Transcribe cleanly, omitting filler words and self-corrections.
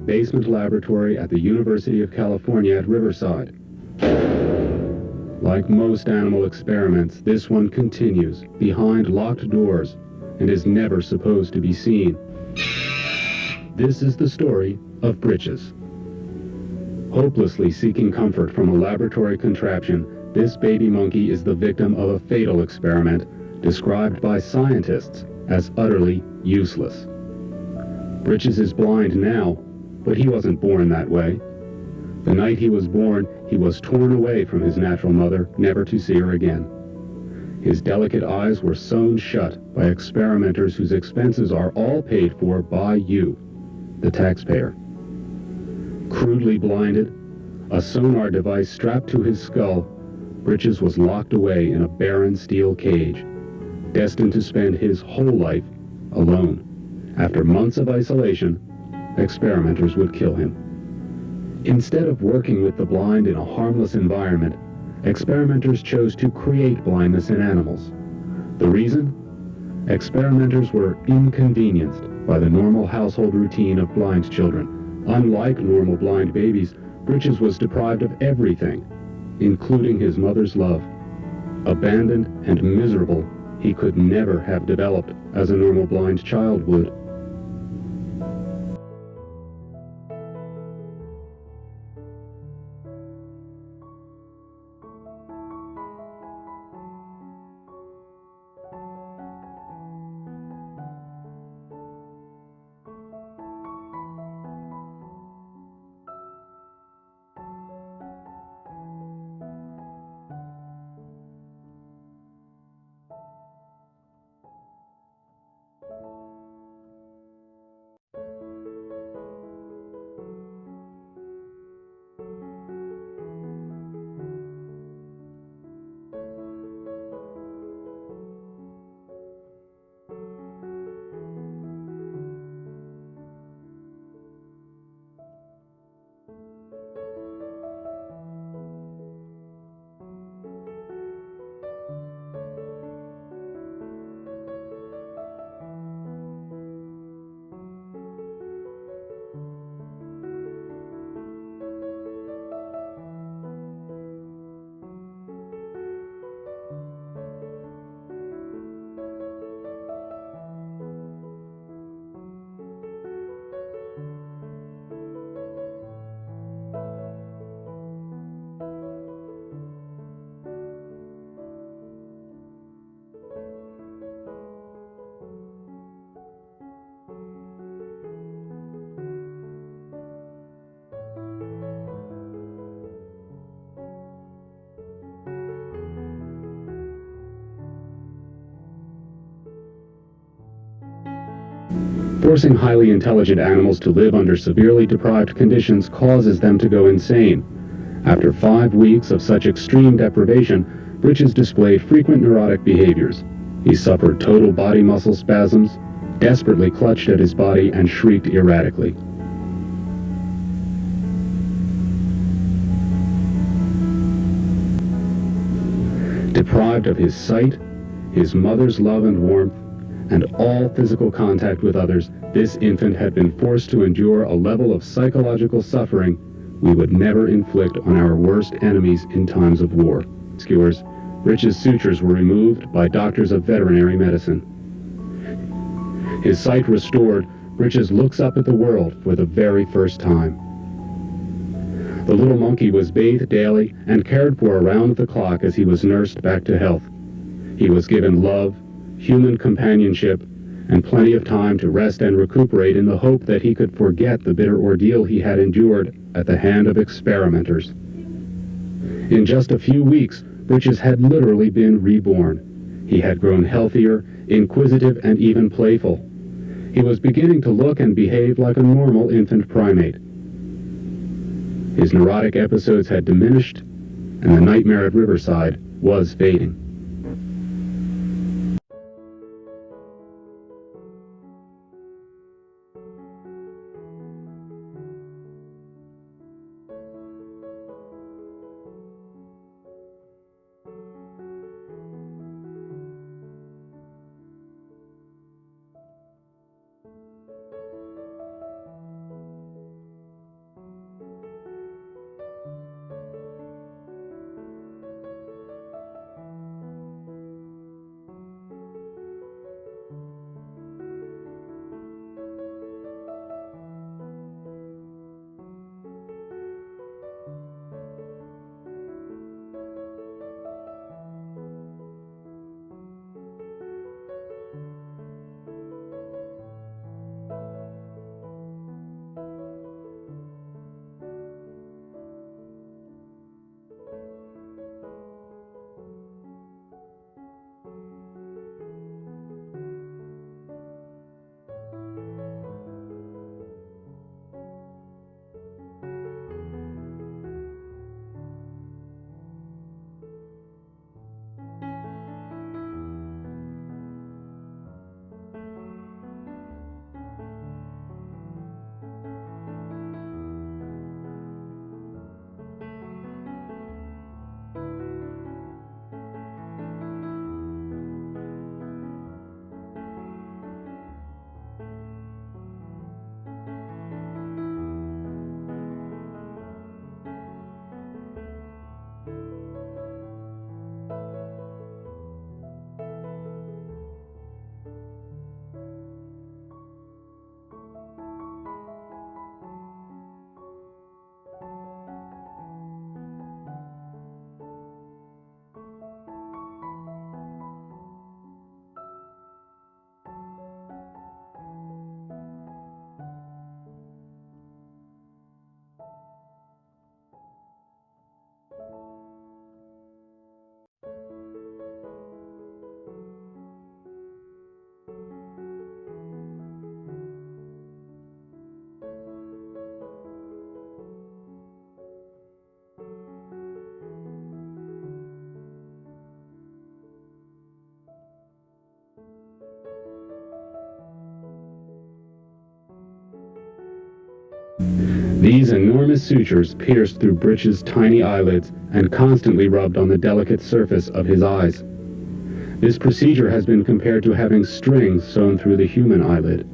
basement laboratory at the University of California at Riverside. Like most animal experiments, this one continues behind locked doors and is never supposed to be seen. This is the story of Britches. Hopelessly seeking comfort from a laboratory contraption, this baby monkey is the victim of a fatal experiment described by scientists as utterly useless. Britches is blind now, but he wasn't born that way. The night he was born, he was torn away from his natural mother, never to see her again. His delicate eyes were sewn shut by experimenters whose expenses are all paid for by you, the taxpayer. Crudely blinded, a sonar device strapped to his skull, Britches was locked away in a barren steel cage, destined to spend his whole life alone. After months of isolation, experimenters would kill him. Instead of working with the blind in a harmless environment, experimenters chose to create blindness in animals. The reason? Experimenters were inconvenienced by the normal household routine of blind children. Unlike normal blind babies, Britches was deprived of everything, including his mother's love. Abandoned and miserable, he could never have developed as a normal blind child would. Forcing highly intelligent animals to live under severely deprived conditions causes them to go insane. After 5 weeks of such extreme deprivation, Britches displayed frequent neurotic behaviors. He suffered total body muscle spasms, desperately clutched at his body, and shrieked erratically. Deprived of his sight, his mother's love and warmth, and all physical contact with others, this infant had been forced to endure a level of psychological suffering we would never inflict on our worst enemies in times of war. Skewers, Britches' sutures were removed by doctors of veterinary medicine. His sight restored, Britches looks up at the world for the very first time. The little monkey was bathed daily and cared for around the clock as he was nursed back to health. He was given love, human companionship, and plenty of time to rest and recuperate in the hope that he could forget the bitter ordeal he had endured at the hand of experimenters. In just a few weeks, Britches had literally been reborn. He had grown healthier, inquisitive, and even playful. He was beginning to look and behave like a normal infant primate. His neurotic episodes had diminished, and the nightmare at Riverside was fading. These enormous sutures pierced through Britches' tiny eyelids and constantly rubbed on the delicate surface of his eyes. This procedure has been compared to having strings sewn through the human eyelid.